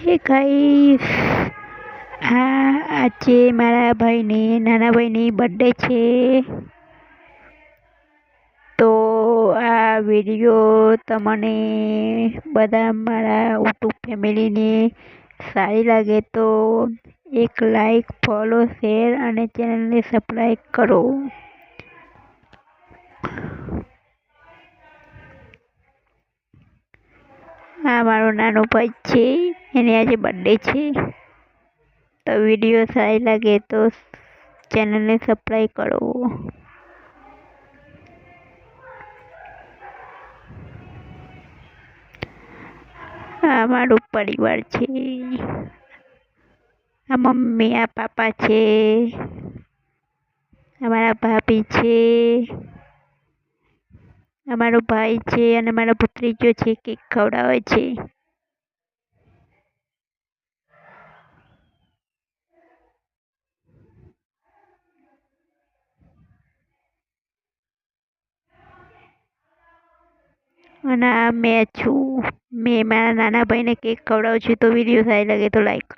હે ગાઈસ, આજે મારા નાના ભાઈની બર્થડે છે. તો આ વિડીયો તમને બધા મારા યુટ્યુબ ફેમિલીને સારી લાગે તો એક લાઈક, ફોલો, શેર અને ચેનલને સબસ્ક્રાઈબ કરો. આ મારો નાનો ભાઈ છે, એની આજે બર્થડે છે. તો વિડીયો સારી લાગે તો ચેનલને સબસ્ક્રાઈબ કરો. આ મારો પરિવાર છે. આ મમ્મી, આ પાપા છે, અમારા ભાભી છે, અમારો ભાઈ છે અને મારો ભત્રીજો છે. કેક ખવડાવે છે. અને આ મેં છું. મેં મારા નાના ભાઈને કેક ખવડાવું છું. તો વિડીયો સારી લાગે તો લાઈક કરો.